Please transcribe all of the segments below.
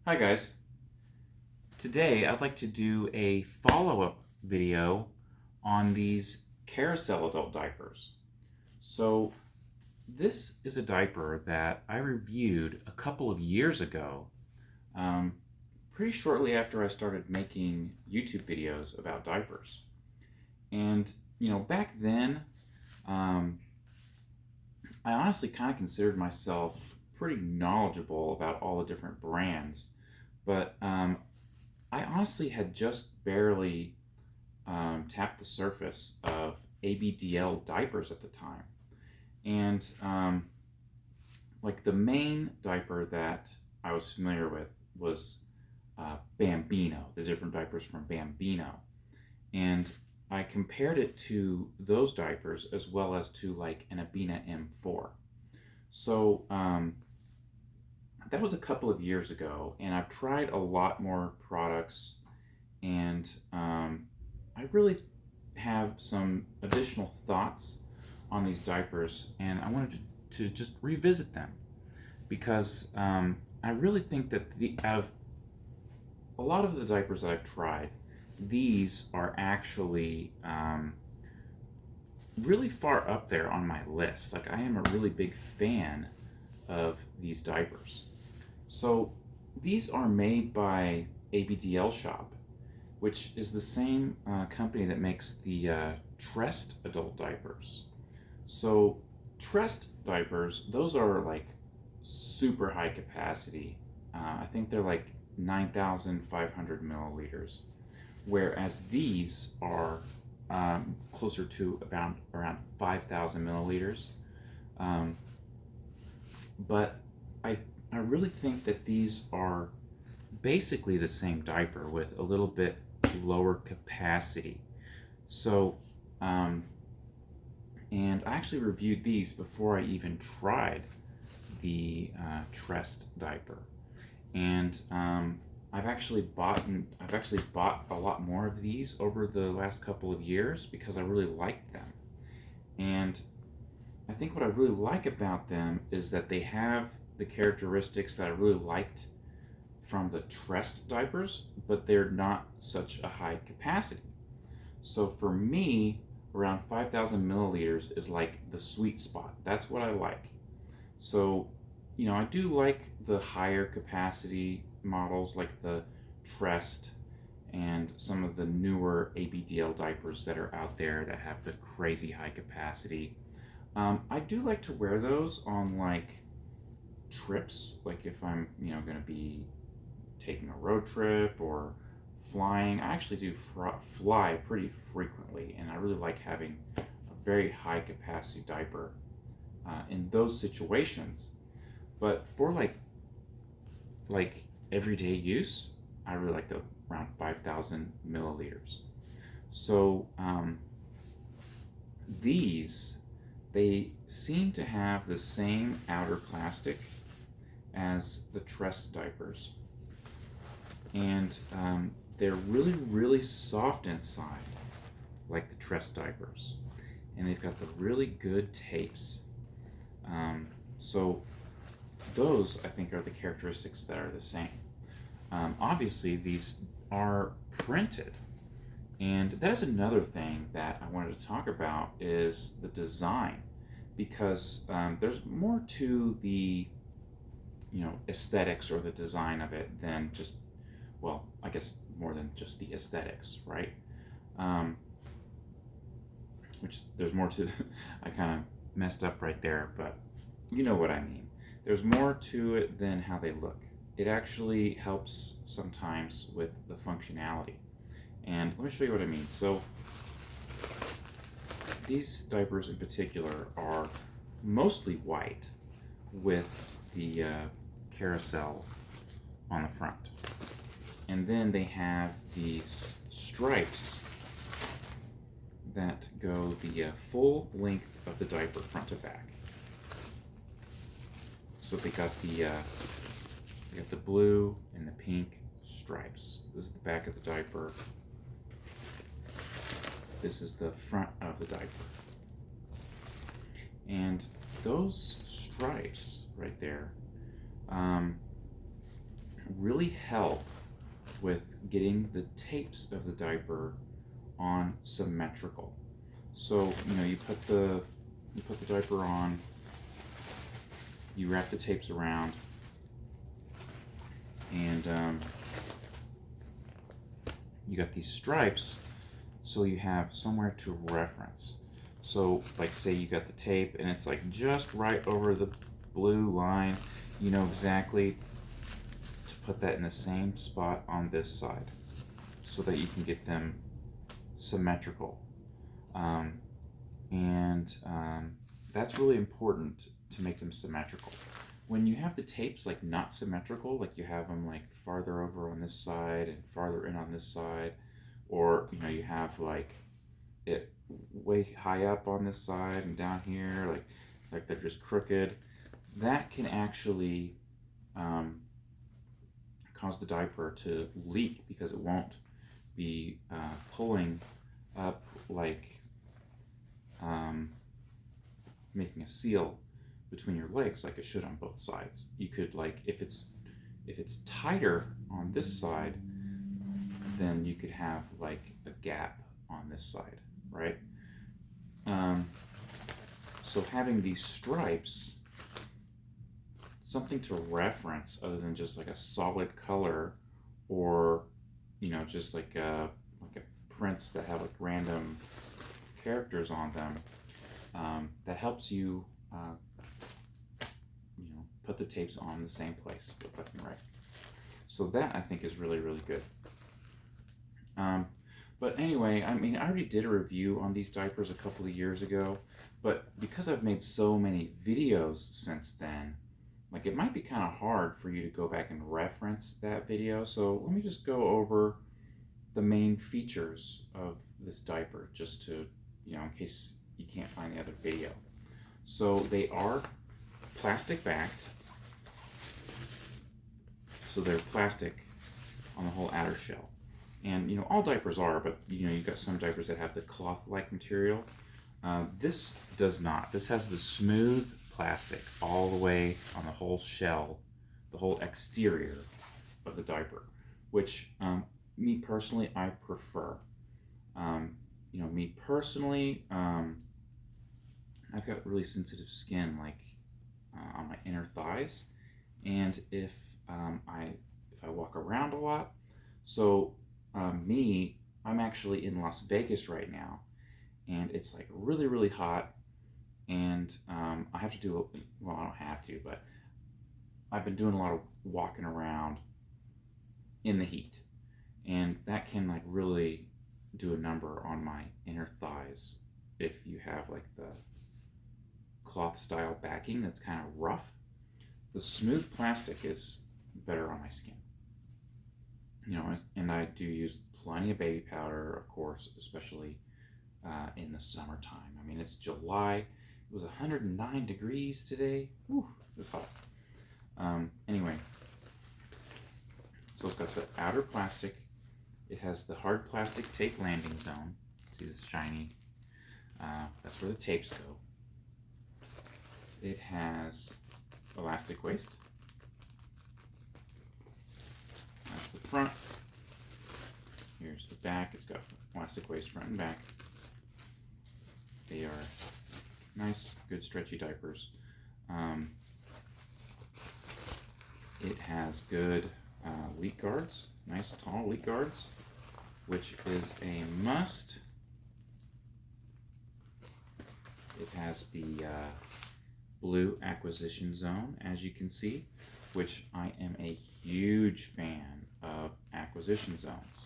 Hi guys. Today I'd like to do a follow-up video on these Carousel Adult Diapers. So this is a diaper that I reviewed a couple of years ago, um, pretty shortly after I started making YouTube videos about diapers. And back then, um, I honestly kind of considered myself pretty knowledgeable about all the different brands, but I honestly had just barely tapped the surface of ABDL diapers at the time. And like the main diaper that I was familiar with was Bambino, the different diapers from Bambino. And I compared it to those diapers as well as to like an Abena M4. So that was a couple of years ago, and I've tried a lot more products, and I really have some additional thoughts on these diapers, and I wanted to just revisit them because I really think that out of a lot of the diapers that I've tried, these are actually really far up there on my list. Like, I am a really big fan of these diapers. So these are made by ABDL Shop, which is the same company that makes the Trest adult diapers. So Trest diapers, those are like super high capacity. I think they're like 9,500 milliliters, whereas these are closer to about around 5,000 milliliters. But I really think that these are basically the same diaper with a little bit lower capacity. So, and I actually reviewed these before I even tried the Trest diaper, and I've actually bought a lot more of these over the last couple of years because I really liked them. And I think what I really like about them is that they have the characteristics that I really liked from the Trest diapers, but they're not such a high capacity. So for me, around 5,000 milliliters is like the sweet spot. That's what I like. So, I do like the higher capacity models like the Trest and some of the newer ABDL diapers that are out there that have the crazy high capacity. I do like to wear those on like trips, like if I'm, going to be taking a road trip or flying. I actually do fly pretty frequently, and I really like having a very high capacity diaper in those situations. But for like everyday use, I really like the around 5,000 milliliters. So these, they seem to have the same outer plastic as the Trest diapers, and they're really, really soft inside, like the Trest diapers, and they've got the really good tapes. So those, I think, are the characteristics that are the same. Obviously, these are printed, and that is another thing that I wanted to talk about is the design, because there's more to the aesthetics or the design of it than just, well, I guess more than just the aesthetics, right? Which there's more to. I kind of messed up right there, but you know what I mean. There's more to it than how they look. It actually helps sometimes with the functionality. And let me show you what I mean. So these diapers in particular are mostly white with the carousel on the front. And then they have these stripes that go the full length of the diaper front to back. So they got the blue and the pink stripes. This is the back of the diaper. This is the front of the diaper. And those stripes right there really help with getting the tapes of the diaper on symmetrical. So you put the diaper on, you wrap the tapes around, and you got these stripes, so you have somewhere to reference. So like say you got the tape and it's like just right over the blue line, you know exactly to put that in the same spot on this side so that you can get them symmetrical. That's really important to make them symmetrical. When you have the tapes like not symmetrical, like you have them like farther over on this side and farther in on this side, or you have like it way high up on this side and down here, like they're just crooked, that can actually cause the diaper to leak because it won't be pulling up like making a seal between your legs like it should on both sides. You could like if it's tighter on this side, then you could have like a gap on this side, right? So having these stripes, something to reference other than just like a solid color, or just like prints that have like random characters on them, that helps you put the tapes on the same place, left and right. So that I think is really, really good. But anyway, I already did a review on these diapers a couple of years ago, but because I've made so many videos since then, like it might be kind of hard for you to go back and reference that video. So let me just go over the main features of this diaper just to, in case you can't find the other video. So they are plastic backed. So they're plastic on the whole outer shell. And all diapers are, but you've got some diapers that have the cloth-like material. This does not. This has the smooth plastic all the way on the whole shell, the whole exterior of the diaper, which me personally, I prefer. Me personally, I've got really sensitive skin, like on my inner thighs, and if I walk around a lot, so I'm actually in Las Vegas right now, and it's like really, really hot, and I have to do, well, I don't have to, but I've been doing a lot of walking around in the heat, and that can like really do a number on my inner thighs if you have like the cloth style backing that's kind of rough. The smooth plastic is better on my skin. And I do use plenty of baby powder, of course, especially in the summertime. It's July. It was 109 degrees today. Whew, it was hot. Anyway, so it's got the outer plastic. It has the hard plastic tape landing zone. See this shiny? That's where the tapes go. It has elastic waist. That's the front. Here's the back. It's got elastic waist front and back. They are nice, good stretchy diapers. It has good leak guards, nice tall leak guards, which is a must. It has the blue acquisition zone, as you can see, which I am a huge fan of acquisition zones.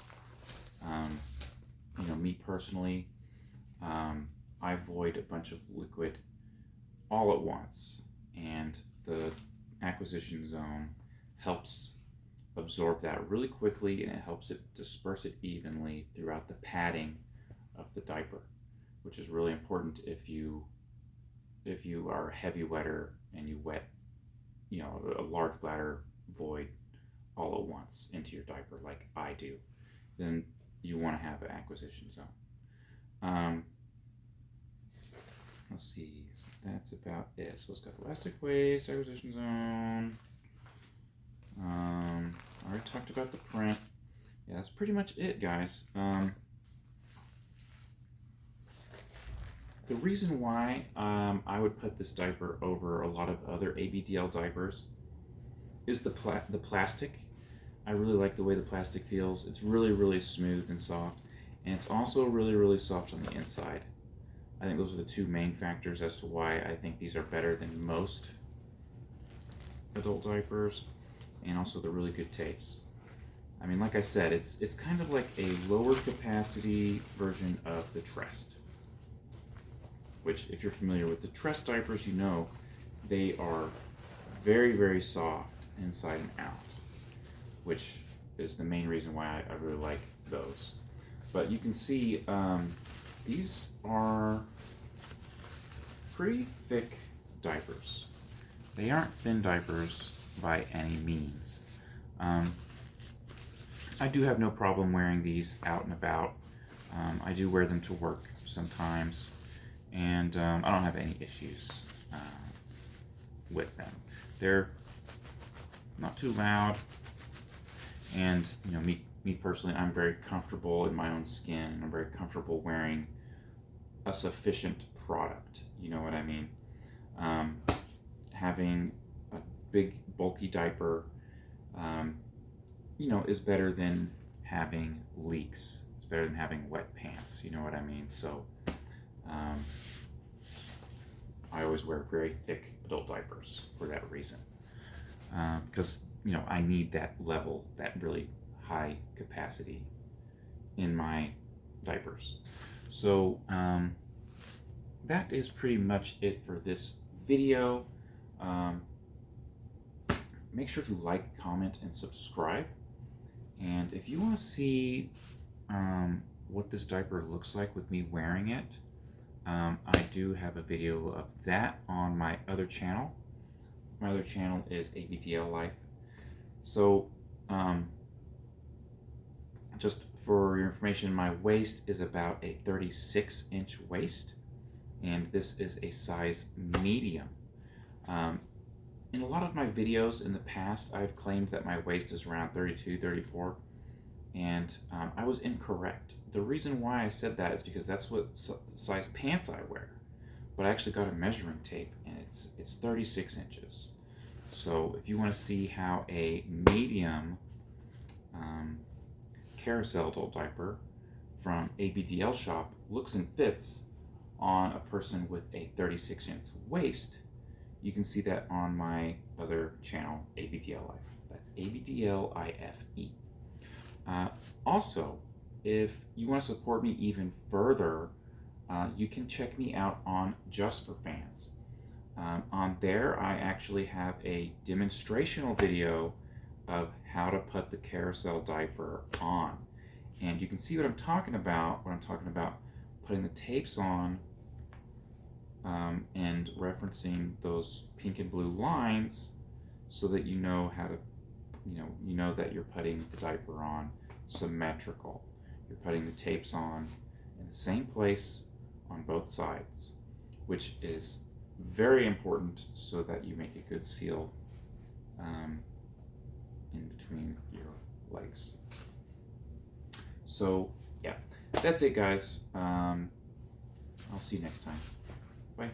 Me personally, I void a bunch of liquid all at once, and the acquisition zone helps absorb that really quickly, and it helps it disperse it evenly throughout the padding of the diaper, which is really important if you are a heavy wetter and you wet a large bladder void all at once into your diaper like I do, then you want to have an acquisition zone. Let's see, so that's about it. So it's got the elastic waist, acquisition zone. talked about the print. Yeah, that's pretty much it, guys. The reason why I would put this diaper over a lot of other ABDL diapers is the plastic. I really like the way the plastic feels. It's really, really smooth and soft, and it's also really, really soft on the inside. I think those are the two main factors as to why I think these are better than most adult diapers, and also the really good tapes. I mean, like I said, it's kind of like a lower capacity version of the Trest, which, if you're familiar with the Trest diapers, you know they are very, very soft inside and out, which is the main reason why I really like those. But you can see these are pretty thick diapers. They aren't thin diapers by any means. I do have no problem wearing these out and about. I do wear them to work sometimes, and I don't have any issues with them. They're not too loud, and you know, me personally, I'm very comfortable in my own skin. I'm very comfortable wearing a sufficient product. You know what I mean? Having a big bulky diaper, you know, is better than having leaks. It's better than having wet pants. You know what I mean? So I always wear very thick adult diapers for that reason, because you know, I need that level, that really high capacity in my diapers. So that is pretty much it for this video. Make sure to like, comment, and subscribe. And if you want to see what this diaper looks like with me wearing it, I do have a video of that on my other channel. My other channel is ABDL Life. So, just for your information, my waist is about a 36-inch waist, and this is a size medium. In a lot of my videos in the past, I've claimed that my waist is around 32, 34, and I was incorrect. The reason why I said that is because that's what size pants I wear, but I actually got a measuring tape, and it's 36 inches. So if you want to see how a medium Carousel Adult Diaper from ABDL shop looks and fits on a person with a 36-inch waist, you can see that on my other channel, ABDL Life. That's ABDL IFE. Also, if you want to support me even further, you can check me out on Just for Fans. On there, I actually have a demonstrational video of how to put the Carousel diaper on. And you can see what I'm talking about when I'm talking about putting the tapes on and referencing those pink and blue lines so that you know how to, you know that you're putting the diaper on symmetrical. You're putting the tapes on in the same place on both sides, which is very important so that you make a good seal in between your legs. So yeah, that's it, guys. I'll see you next time. Bye.